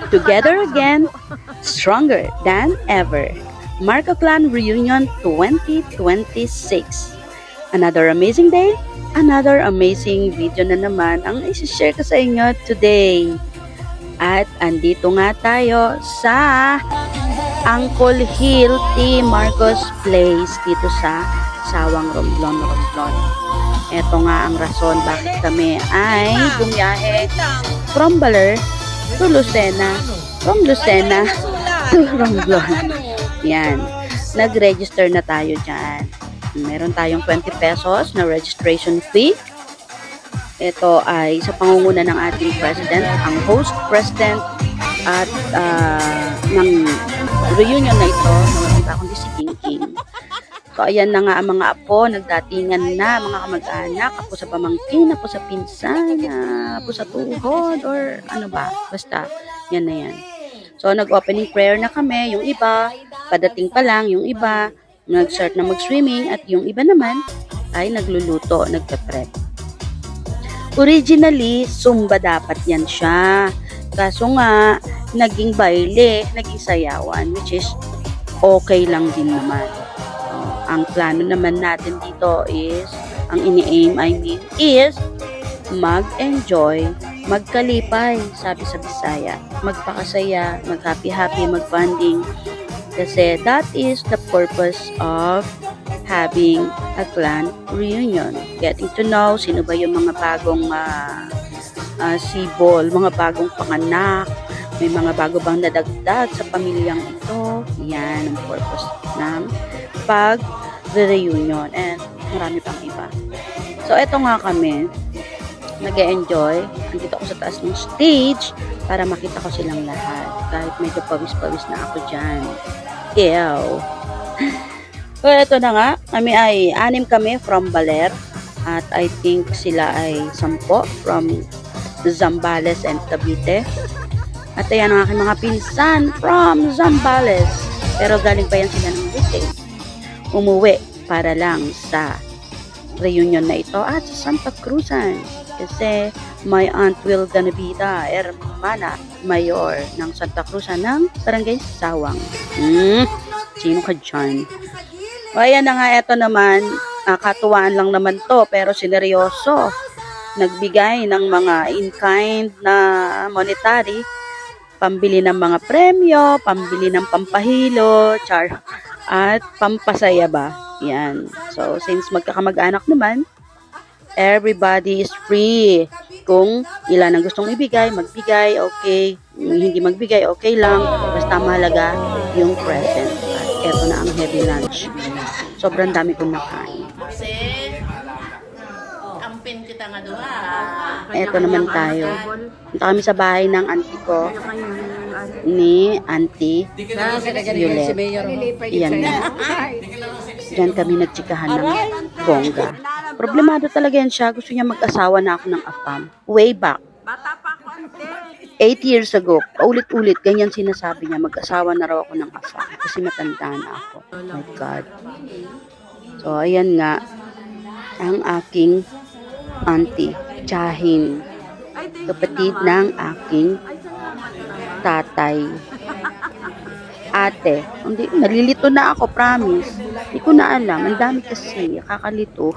Together again, stronger than ever. Marco Clan Reunion 2026. Another amazing day, another amazing video na naman ang isi-share ko sa inyo today. At andito nga tayo sa Uncle Hill T. Marcos Place dito sa Sawang Romblon. Ito nga ang rason bakit kami ay bumiyahe from Baler to Lucena, from Lucena to Romblon. Yan, nag-register na tayo dyan. Meron tayong 20 pesos na registration fee. Ito ay sa pangunguna ng ating president, ang host president at ng reunion na ito, naman kundi si King King. So ayan na nga ang mga apo, nagdatingan na, mga kamag-anak, apo sa pamangkin, apo sa pinsan, apo sa tuhod, or ano ba, basta, yan na yan. So nag-opening prayer na kami, yung iba, padating pa lang, yung iba, nag-start na mag-swimming, at yung iba naman ay nagluluto, nagpe-prep. Originally, Zumba dapat yan siya. Kaso nga, naging baile, naging sayawan, which is okay lang din naman. Ang plano naman natin dito is, ang ini-aim, is mag-enjoy, magkalipay, sabi sa Bisaya, magpakasaya, mag-happy-happy, mag-bonding. Kasi that is the purpose of having a clan reunion. Getting to know sino ba yung mga bagong sibol, mga bagong panganak, may mga bago bang nadagdag sa pamilyang ito. Yan ang purpose ng pag-reunion, and marami pang iba. So, eto nga kami, nag-e-enjoy. Andito ako sa taas ng stage para makita ko silang lahat. Kahit medyo pawis-pawis na ako dyan. Ew. So, eto na nga. Kami ay 6 kami from Baler. At I think sila ay 10 from Zambales and Cavite. At ayan ang aking mga pinsan from Zambales. Pero galing pa yan sila ng weekend. Umuwi para lang sa reunion na ito at sa Santa Cruzan. Kasi my aunt will gonna be the hermana mayor ng Santa Cruzan ng Barangay Sawang. Sino ka dyan? O ayan na nga, eto naman, katuwaan lang naman to, pero sineryoso. Nagbigay ng mga in-kind na monetary, pambili ng mga premyo, pambili ng pampahilo, at pampasaya ba? Yan. So, since magkakamag-anak naman, everybody is free. Kung ilan ang gustong ibigay, magbigay, okay. Hindi magbigay, okay lang. Basta mahalaga yung present. At eto na ang heavy lunch. Sobrang dami kong nakain. Ampin kita nga doon. Eto naman tayo. Punta kami sa bahay ng auntie ko. Ni auntie Violet. Iyan na. Diyan kami nagtsikahan ng bongga. Problemado talaga yan siya. Gusto niya mag-asawa na ako ng afam. Way back. 8 years ago. Paulit-ulit. Ganyan sinasabi niya. Mag-asawa na raw ako ng afam. Kasi matanda na ako. Oh my God. So, ayan nga. Ang aking auntie. Tiyahin. Kapatid ng aking tatay. Ate. Hindi, nalilito na ako, promise. Hindi ko na alam. Ang dami kasi. Kakalito.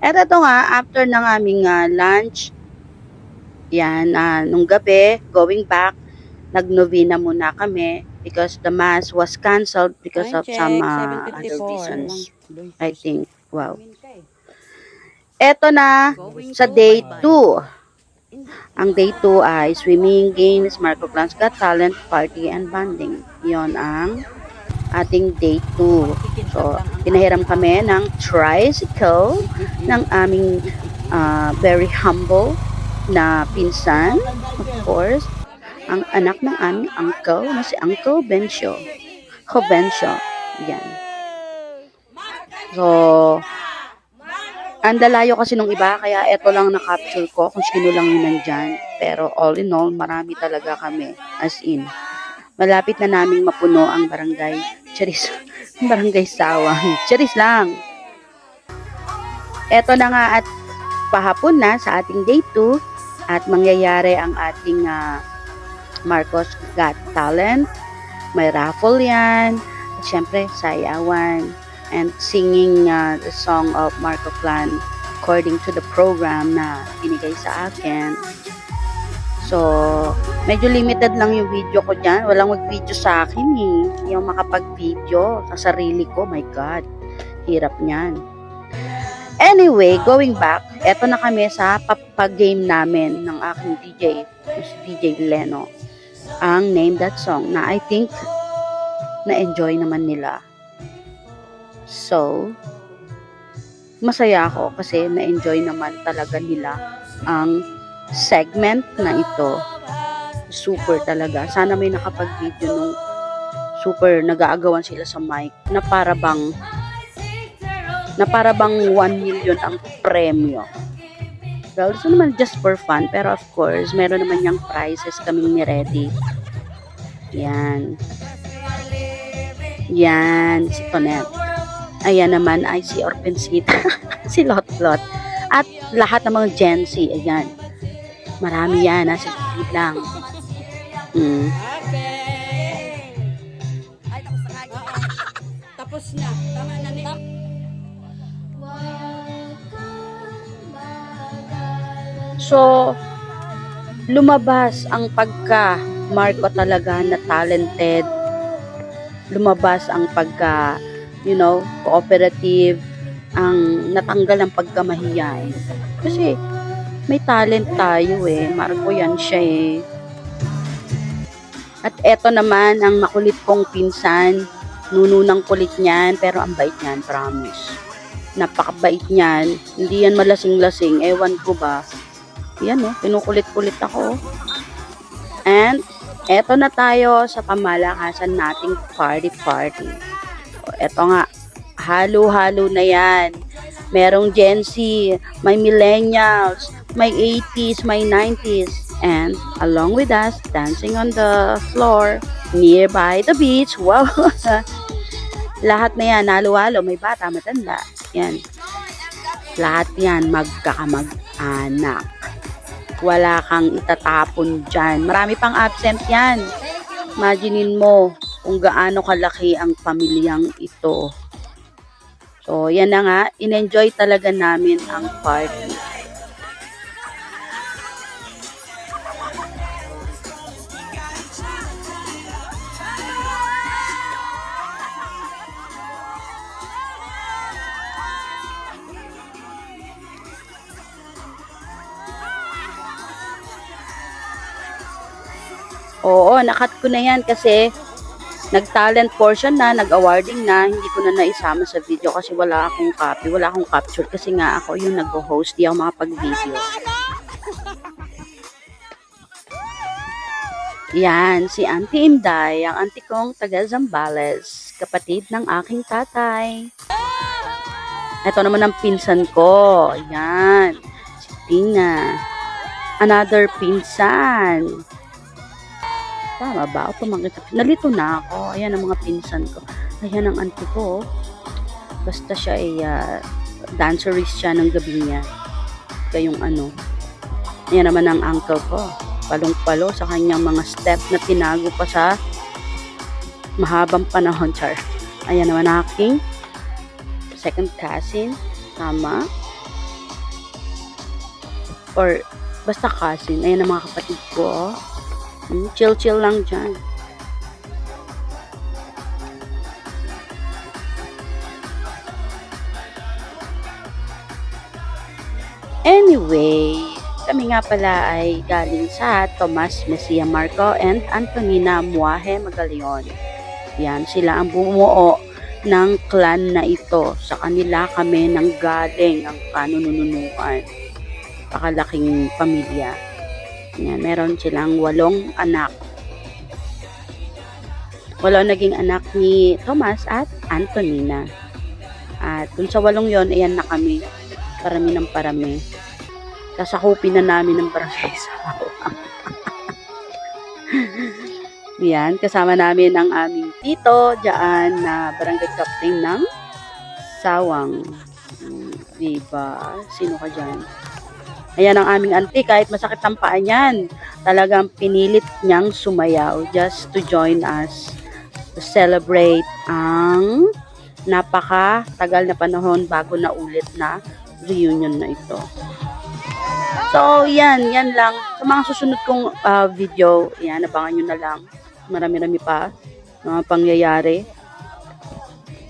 Eto to nga, after ng aming lunch, yan, nung gabi, going back, nag-novena muna kami because the mass was canceled because of some other reasons. I think. Wow. Eto na, sa day 2. Ang day 2 ay swimming, games, Marco Clan's Got Talent, party, and bonding. Yon ang ating day 2. So, pinahiram kami ng tricycle ng aming very humble na pinsan, of course, ang anak ng aming uncle na si Uncle Bencio. Yan. So, ang dalayo kasi nung iba, kaya eto lang na-capture ko kung sino lang yun nandyan. Pero all in all, marami talaga kami. As in, malapit na naming mapuno ang barangay. Charis. Barangay Sawang. Charis lang. Eto na nga at pahapon na sa ating day 2 at mangyayari ang ating Marcos Got Talent. May raffle yan. At syempre, sayawan. And singing the song of Marco Clan according to the program na binigay sa akin. So, medyo limited lang yung video ko dyan. Walang mag-video sa akin eh. Hindi ako makapag-video sa sarili ko. My God, hirap niyan. Anyway, going back, eto na kami sa papag-game namin ng aking DJ, si DJ Leno. Ang Name That Song na I think na-enjoy naman nila. So, masaya ako kasi na-enjoy naman talaga nila ang segment na ito. Super talaga. Sana may nakapag-video nung super nag-aagawan sila sa mic na para bang 1 million ang premyo. Well, so naman just for fun, pero of course, meron naman yung prizes kaming ni-ready. Yan. Yan, si Tonet. Ayan naman ay si Orpensita, si Lotlot. At lahat ng mga Gen Z, ayan. Marami yan, nasa gilid lang. Tapos na. Tama na ni. So, lumabas ang pagka Marco talaga na talented. Lumabas ang pagka, cooperative. Ang natanggal ang pagkamahiyain. Kasi, may talent tayo eh. Marco yan siya eh. At eto naman ang makulit kong pinsan. Nuno ng kulit niyan, pero ang bait niyan, promise. Napakabait niyan. Hindi yan malasing-lasing. Ewan ko ba. Yan pinukulit-kulit ako. And, eto na tayo sa pamalakasan nating party. O, eto nga, halo-halo na yan. Merong Gen Z, may millennials, may 80s, may 90s, and along with us, dancing on the floor, nearby the beach. Wow! Lahat na yan, halo-halo, may bata, matanda. Yan. Lahat yan, magkakamag-anak. Wala kang itatapon dyan. Marami pang absent yan. Imaginin mo kung gaano kalaki ang pamilyang ito. So, yan na nga. In-enjoy talaga namin ang party. Oo, nakat ko na yan kasi nag-talent portion na, nag-awarding na, hindi ko na naisama sa video kasi wala akong copy, wala akong capture kasi nga ako yung nag-host, di ako makapag-video. Yan, si Auntie Inday, ang auntie kong taga Zambales, kapatid ng aking tatay. Ito naman ang pinsan ko, yan, si Tina. Another pinsan. Tama ba? O pumangkit. Nalito na ako. Ayan ang mga pinsan ko. Ayan ang auntie ko. Basta siya ay dancerist siya ng gabi niya. Kayong Ayan naman ang uncle ko. Palong-palo sa kanyang mga step na tinago pa sa mahabang panahon. Char. Ayan naman aking second cousin. Tama. Or basta cousin. Ayan ang mga kapatid ko. Chill lang dyan. Anyway, kami nga pala ay galing sa Tomas Mejia Marco and Antonina Muaje Magalion. Yan, sila ang bumuo ng clan na ito. Sa kanila kami nang galing ang kanununuan. Pakalaking pamilya. Yan, meron silang 8 anak. 8 naging anak ni Tomas at Antonina. At dun sa 8 yon, ayan na kami. Parami ng parami. Sasakupin na namin ng barangay Sawang. Yan, kasama namin ang aming tito dyan na barangay captain ng Sawang. Diba? Sino ka dyan? Ayan ang aming auntie, kahit masakit ang paa niyan. Talagang pinilit niyang sumayaw just to join us to celebrate ang napaka-tagal na panahon bago na ulit na reunion na ito. So, yan lang. Sa mga susunod kong video, yan, abangan nyo na lang. Marami-rami pa mga pangyayari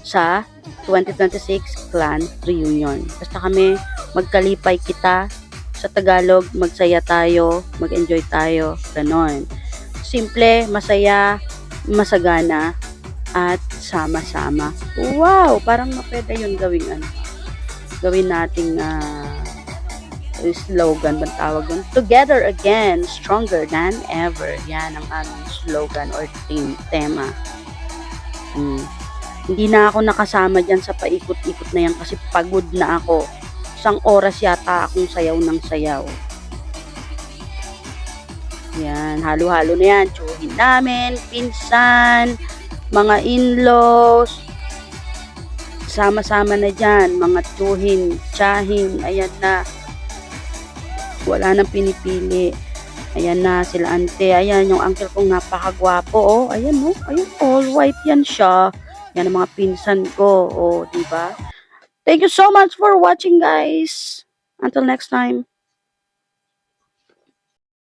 sa 2026 Clan Reunion. Basta kami, magkalipay kita sa Tagalog, magsaya tayo, mag-enjoy tayo, ganon. Simple, masaya, masagana, at sama-sama. Wow! Parang mapwede yun gawin nating slogan, bang tawag yun? Together again, stronger than ever. Yan ang aming slogan or tema. Hindi na ako nakasama dyan sa paikot-ikot na yan kasi pagod na ako. Isang oras yata akong sayaw ng sayaw. Yan, halo-halo na yan. Tsuhin namin, pinsan, mga in-laws, sama-sama na dyan. Mga tsuhin, tsahin, ayan na. Wala nang pinipili. Ayan na, sila ante. Ayan, yung uncle kong napakagwapo. Oh, ayan, oh. Ayan, all white yan siya. Yan ang mga pinsan ko. Oh, diba? Thank you so much for watching, guys. Until next time.